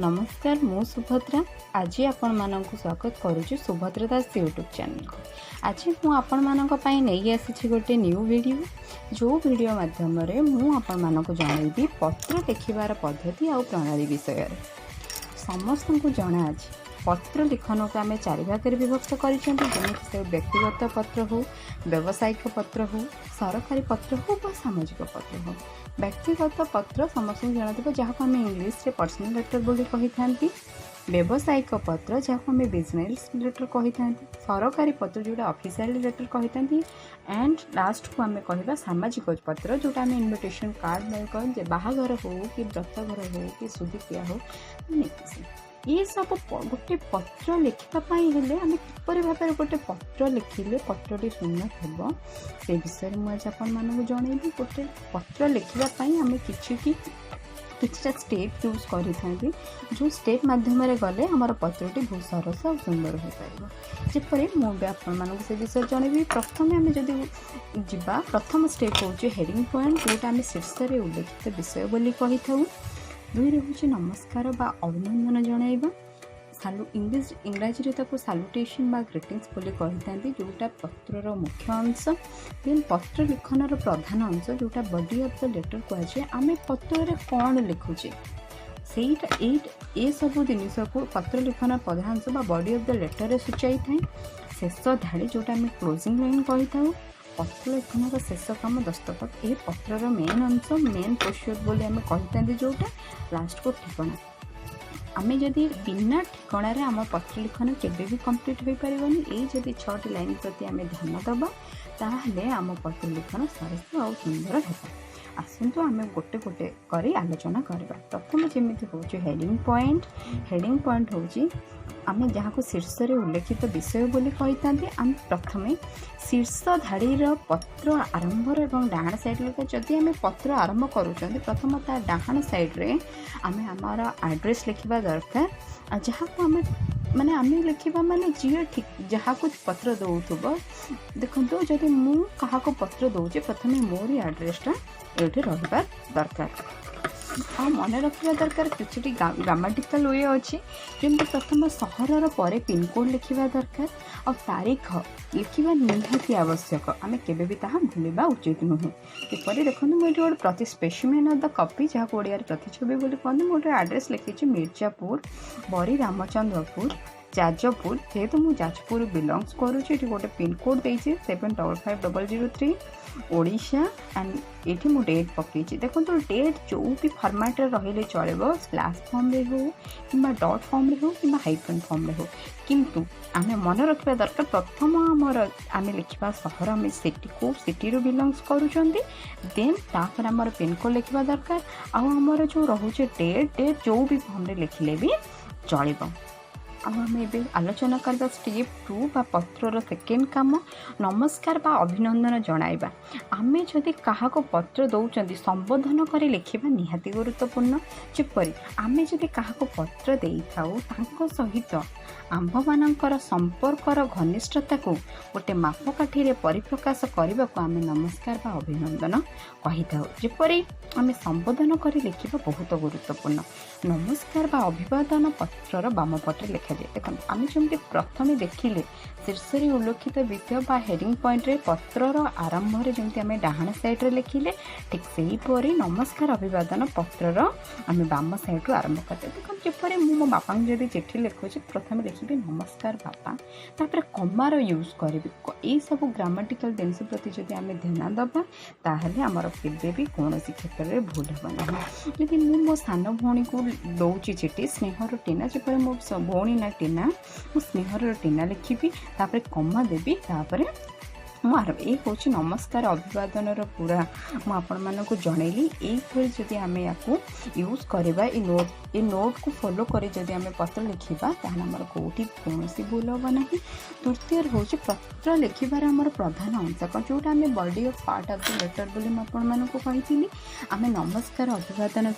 नमस्कार मु सुभद्रा आज आपण मानक स्वागत करुच्ची सुभद्रा दास यूट्यूब चैनल को। आज मु आपण मानक पई नहीं आसी गोटे न्यू वीडियो जो वीडियो माध्यम मु आपण मानक जनइबी पत्र लिखिबार पद्धति आ प्रणाली विषय। समस्त को जना अछि पत्र लिखन को आम चारि भाग में विभक्त कर व्यक्तिगत पत्र हो, व्यावसायिक पत्र हो, सरकारी पत्र हो व सामाजिक पत्र हो। व्यक्तिगत पत्र समस्त जानते जहाँ आम इंग्लीश रे पर्सनल लेटर बोली कही था। व्यावसायिक पत्र जहाँ आम बिजनेस लेटर कही था। सरकारी पत्र जोटा ऑफिशियल लेटर कही था। एंड लास्ट को आम कह सामाजिक पत्र जोटा आम इनविटेशन कार्ड बाहागर हो कि व्रतघर हो कि सुधिक्रिया हो ये सब गोटे पत्र लिखापी हेले आम किपर भाव गोटे पत्र लिखिले पत्रटी सुंदर हम से विषय में आज आपको जनइबी। गोटे पत्र लिखापी आम किछटा स्टेप यूज करें जो स्टेप मध्यम गले आमर पत्रटी बहुत सरस और सुंदर हो पार। जपरी मुझे से विषय जनइबी। प्रथम आम जदि जा प्रथम स्टेप हूँ हेडिंग पॉइंट जोटा आम शीर्ष में उल्लेखित विषय बोली कही था। दुई हूँ नमस्कार बा अभिनंदन जणाइबा। इंग्राजी सालुटेशन बा ग्रीटिंग्स बोली कही था जोटा पत्रर मुख्य अंश। देन पत्र लिखन प्रधान अंश जोटा बॉडी ऑफ द लेटर कहुए। आम पत्र कौन लिखुचे से सब जिनस को पत्र लिखन प्रधान अंश बा बॉडी ऑफ द लेटर सूचाई था। शेष धाड़ी जोटा आम क्लोजिंग लाइन कही था। पत्र लिखन शेष कम दस्तखत ये पत्रर मेन अंश मेन प्रोसीजर बोली आम कही था जोटा लास्ट को ठिकाना। आम जदि बिना ठिकाण आम पत्र लिखन केबे भी कंप्लीट हो पारबनी। ये जदि 6 लाइन प्रति आम ध्यान दबा ताहले आम पत्र लिखन सरस और सुंदर है। आसतु आम गोटे गोटे करी आलोचना करबा। प्रथम जमी हूँ हेडिंग पॉइंट। हेडिंग पॉइंट हूँ आम जहाँ को शीर्ष में उल्लेखित विषय बोली कही था। आम प्रथम शीर्ष धाड़ीर पत्र आरंभ और डाहाण साइड जदि आम पत्र आरंभ करुँच प्रथम ता डाहाण साइड्रे आम आमर एड्रेस लिखा दरकार। जहाँ को आम माने आम लिखा माने जी ठीक जहाँ को पत्र दौथुब देखो जदि मु क्या पत्र दौचे प्रथम मोर एड्रेसटा ये रहा दरकार। हाँ मन रखा दरकार कि ग्रामाटिकल वे अच्छी जमी प्रथम सहरर पर पिनकोड लिखा दरकार और तारीख लिखा निहाती आवश्यक। आम केबे भी ताहा भूलवा उचित नुहे। एपरी देखो मुझे गोटे प्रति स्पेसिमेन ऑफ द कॉपी जहाँ को ओडिया प्रतिछवि बोली कहते गोटे एड्रेस लिखी मिर्जापुर बरी रामचंद्रपुर जाजपुर। जेहेतु मुझे जाजपुर बिलंग्स करुँची गोटे पिनकोड देती 755003 ओडिशा एंड ये मुझे डेट पकई। देखो तो डेट जो भी फॉर्मेट रही चलो स्लैश फॉर्म रे हो कि डॉट फॉर्म रे हो कि हाइफन फॉर्म रे हो किंतु आम मन रखा दरकार प्रथम आमर आम लिखा सहर आम सिटी को सिटी बिलंग्स करुँच देन तापर आमर पिनकोड लिखा दरकार। आमर जो रोचे डेट जो भी फॉर्म रे लिखले भी चलो। आम ए आलोचना करबा स्टेप 2 बा पत्रर सेकेंड काम नमस्कार बा अभिनंदन जणाइबा। आम जदि क्या पत्र दौरान संबोधन कर लिखा निहाती गुरुत्वपूर्ण। जपरी आम जदि क्या पत्र दे था सहित आंभ मानकर संपर्कर घनिष्ठता को गोटे मापकाठी परिप्रकाश करने को आम नमस्कार बा अभिनंदन कही था। जपरी आम संबोधन कर लिखा बहुत गुरुत्वपूर्ण। नमस्कार बा अभिवादन पत्रर बाम पटे लिखा जाए। देखो आम जमी प्रथम देखिले शीर्ष में उल्लेखित विषय बा हेडिंग पॉइंट रे पत्रर आरंभ में जमी आम डाहाण साइड रे लिखिले ठीक से हीपरी नमस्कार अभिवादन पत्रर आम बाम साइड रू आरंभ करते। देखो जपरी मो बापा जब चिठी लिखुचे प्रथम लिखी नमस्कार बापा तापर कमार यूज करी। ये सब ग्रामाटिकल जिन प्रति जब आम ध्यान दबा ताहले आमर केबे भी कौन क्षेत्र में भूल हम ना। जदि मो सान भौणी को दौची चिठी स्नेहर टीना जपरी मो भौणी ना टीना मो स्नेहर टीना लिखी तापर कमा देवी तापर ये हूँ नमस्कार अभिवादन पूरा मुझे जनइली। यही जदि आम या यूज करवा ये नोट को फॉलो कर जदि आम पत्र लिखा तामर कौटी कौन भूल हम ना। तृतीय हूँ पत्र लिखार आमर प्रधान अंश जोटा आम body of part of the letter बोली मुझे कही। आम नमस्कार अभिवादन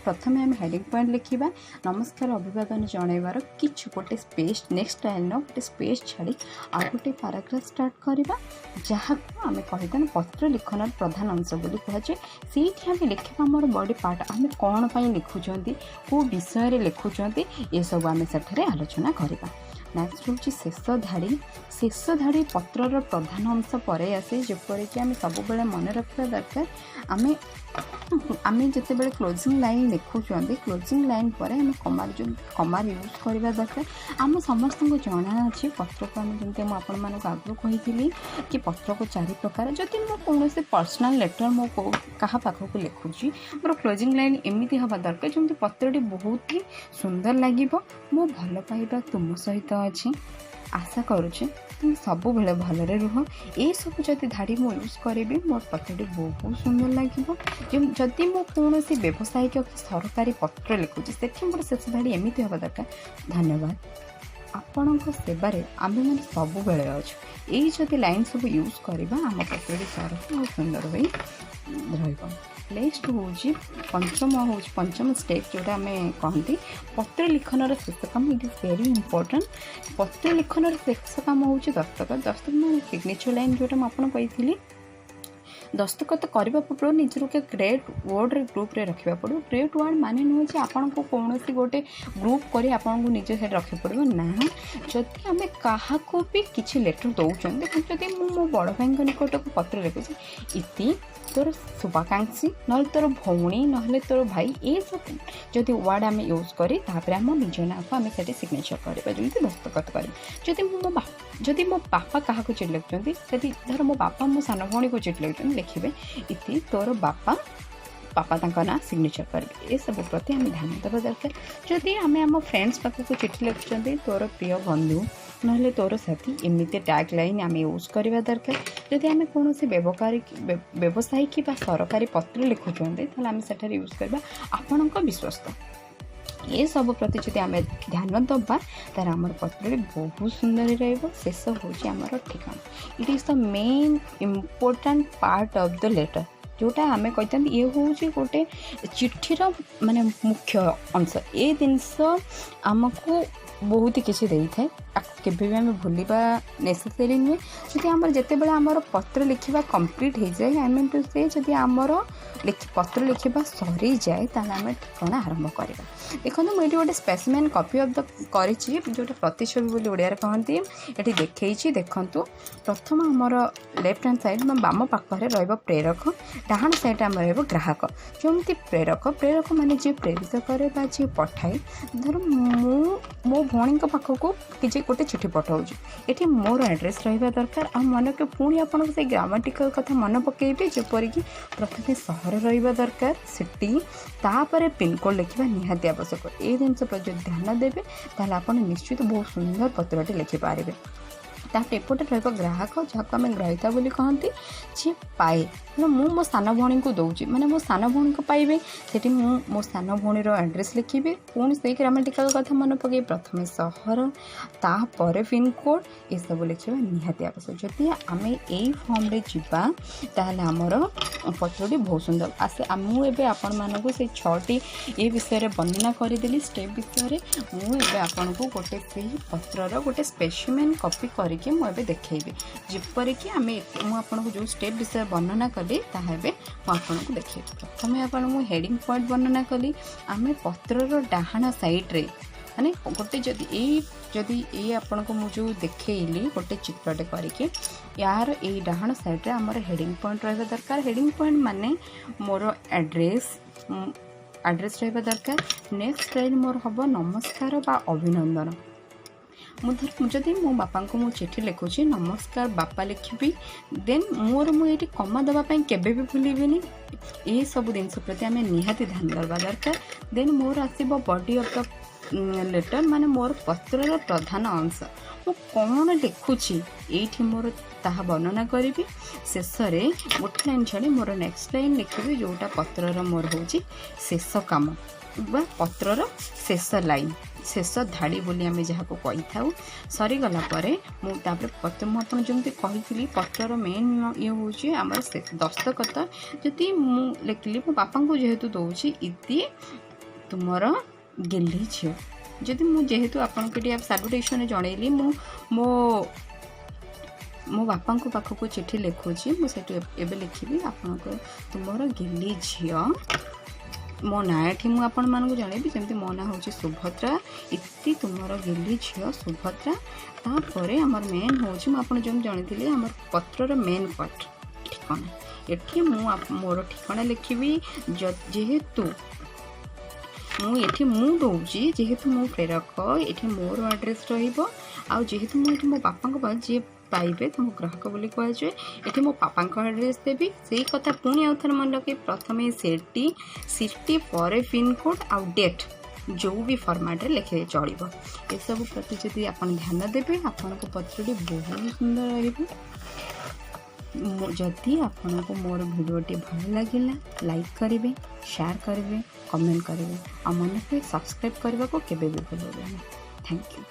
प्रथम आम हेडिंग पॉइंट लिखा नमस्कार अभिवादन जनइबार कि गोटे स्पेस नेक्स्ट लाइन गोटे स्पेस छाड़ी आ गोटे पैराग्राफ स्टार्ट करवा जहाँ आम कहीदेन पत्र लिखन प्रधान अंश बोली कहुचे से आम लिखा आम बॉडी पार्ट आम कौन पर लिखुंट कौ विषय लिखुंट ये सब आम से आलोचना करवा। नेक्स्ट हूँ शेष धाड़ी। शेष धाड़ी पत्रर प्रधान अंश पर आसे जेपरिक आम सब मन रखा दरकार आम जिते क्लोजिंग लाइन लिखुंट क्लोजिंग लाइन पर आम कमार यूज करवा दरकार। आम समस्त जना अच्छे पत्र को आम जमी आपण मानक आगु कही कि पत्र को 4 प्रकार जदि मो कौन से पर्सनाल लेटर मो क्या पाखक लिखुची मोर क्लोजिंग लाइन एमती हवा दरकार जमी पत्रटी बहुत ही सुंदर लगे मो भल पाइबा तुम सहित अच्छी आशा करुचे तुम सब बेले भलरे रुह ये सब जदि धाड़ी मु यूज करी मोर पत्रटी बहुत सुंदर लगे। जदि मो कौन सी व्यावसायिक सरकारी पत्र लिखुची से मोर शेष धाड़ी एमती हवा दरकार धन्यवाद आपण सेवार आम मैंने सब बेले अच्छु यही जदि लाइन सब यूज करवा आम पत्रटी सरस और सुंदर हो। नेक्स्ट हूँ पंचम स्टेप जोटा आम कहती पत्र लिखनर शेष काम इट इज वेरी इंपोर्टेंट। पत्र लिखनर शेष काम हूँ दस्तखत सिग्नेचर लाइन जोटा मुझे कही दस्तखत करने पूर्व निजर के ग्रेट वर्ड ग्रुप रे रखा पड़ो। ग्रेट वर्ड माने नुह कि आपन को कौन सी गोटे ग्रुप कर आपन को निज से रखा पड़ो ना जदि आम क्या भी किसी लेटर दौरान देख जदि मो बड़ भाई निकट को पत्र लिखुची इति तोर शुभाकांक्षी ना तोर भौणी ना तोर भाई ये सब जदि वर्ड आम यूज करी आम निज ना को आम से सिग्नेचर करवा जमी दस्तखत कर। जदि मो बापा क्या चिठी लिखुं जदि धर मो बापा मो सान भौणी को चिठी लिखुं लिखे इति तोर बापा ना सिग्नेचर करेंगे ये सब प्रति आम ध्यान देवा दरकार। जदि आम आम फ्रेंड्स पाखक चिठी लिखुं तोर प्रिय बंधु ना तोर साथी एमती टैग लाइन आम यूज करवा दरकार। जदि आम कौन से व्यवसायिक सरकारी पत्र लिखुं आम से यूज करवा आपण विश्वस्त ये सब प्रति जब आम ध्यान दबा तार आम पत्र बहुत सुंदर रेष हूँ ठिकाना it is the main important part of the letter जोटा आम कहते ये हूँ गोटे चिठीर माने मुख्य अंश ये जिनस आमको बहुत किसी दे थाए केबे भी आम भूलवा नेसेसरी नुहे। जदि आमर जिते बड़े आमर पत्र लिखा कंप्लीट हो जाए आई मीन टू से जदि आमर पत्र लिखा सरी जाए ताल आम ठिकाना आरंभ करवा। देखो मुझे गोटे स्पेसिमेन कॉपी ऑफ द करी जोटा प्रतिच्छवि बोली ओडिया कहती ये देखी देखु प्रथम आमर लेफ्ट हैंड साइड बाम पाखे रेरक डाहाण साइड आम ग्राहक जमी प्रेरक माने जी प्रेरित करे जी पठाए धर मो भौणी पाखक किसी गोटे चिठी पठाऊँ ये मोर एड्रेस रहा दरकार आ मन के पुणी आपन से ग्रामाटिकल कथा मन पकेबे जेपरिक प्रथम सहर रहा दरकार सिटी तापर पिनकोड लिखा निहाती आवश्यक ये जिन प्रति ध्यान देवे ताल आप निश्चित बहुत सुंदर पत्रटी लिखिपारे। एपटे रहा ग्राहक जहाँ आम ग्राहिता बोली कहती जी पाए मु मो सान भौणी को दौची माने मो सान भौणी को पाइबे सेठी मो सान भौणीर एड्रेस लिखिबे पुणी से ग्रामाटिकल कथा मन पकई प्रथम सहर तापर पिनकोड ये सब लिखा निहाती आवश्यक। जदि आम यही फॉर्म रे जीवा ताहले आमर पत्रटी बहुत सुंदर आसे मुझे आपण मानक से 6टी ये विषय वर्णना करदेली स्टेप विषय मुझे आपन को गोटे से पत्रर गोटे स्पेसिमेन कॉपी करके मुझे देखी जेपरिक आम मुझे जो स्टेप विषय वर्णना कली ताबे मुझे देखी। प्रथम आपको हेडिंग पॉइंट वर्णना कली आम पत्रर डाहाण साइड्रे माने गोटे जदि ये आपन को मुझे देखली गोटे चित्रटे करके यार ये डाहाण साइड्रे आमर हेडिंग पॉइंट रहा दरकार। हेडिंग पॉइंट माने मोर एड्रेस रहा दरकार। नेक्स्ट लाइन मोर हम नमस्कार बा अभिनंदन जदि मो बापा को मो चिठी लिखुची नमस्कार बापा लिखी देन मोर मुझे कमा देवाई केबे भी भूलबेनी ये सब जिन प्रति आम निहाती ध्यान देवा दरकार। देन मोर आसब बॉडी ऑफ द लेटर माने मोर पत्रर प्रधान अंश मु कौन लिखुची ये मोर ताहा वर्णना करी शेष में गोटे लाइन छाड़ी मोर नेक्स्ट लाइन लिखी जोटा पत्रर मोर हूँ शेष काम बा पत्रर शेष लाइन शेष धाड़ी बोली आम जहाँ कही था सरीगला मुझे पत्र मुझे जमी कही पत्रर मेन ये हूँ आम दस्तखत जदि मुझे लिखिली मो बापा को जेहेतु दौची इति तुमर गेली झील जदि मुझे आपको सालुटेसन जनइली मो मो बापा पाखक चिठी लिखुची मुझे एबे लिखी आपण तुमर गिली झील मो ना ये मुझे आपण मानक जनइबी जमी मो ना हूँ सुभद्रा इति तुमर गिली झील सुभद्रा तापर आमर मेन हूँ मुझे जो जनी आम पत्रर मेन पार्ट ठिकाना ये मोर ठिकाना लिखी जेहेतु मुझे दूसरी जेहेतु मो प्रेरक ये मोर एड्रेस रेहेतु मुझे मो बापा जी पाइबे तुम ग्राहक बोली कहुए ये मो पापा एड्रेस देवी से कथा पुणी आउ थे मन लगे प्रथम सिटी पर पिनकोड आउ डेट जो भी फॉर्मेट रे लिखे चलो ये सब प्रति जदि आप ध्यान देवे आपण पत्रटी बहुत सुंदर जदि आपण को मोर भिडियोटी भल लगे लाइक करेंगे शेयर करेंगे कमेंट करेंगे और मन पे सब्सक्राइब करने को केबे भी भूलिए। Thank you.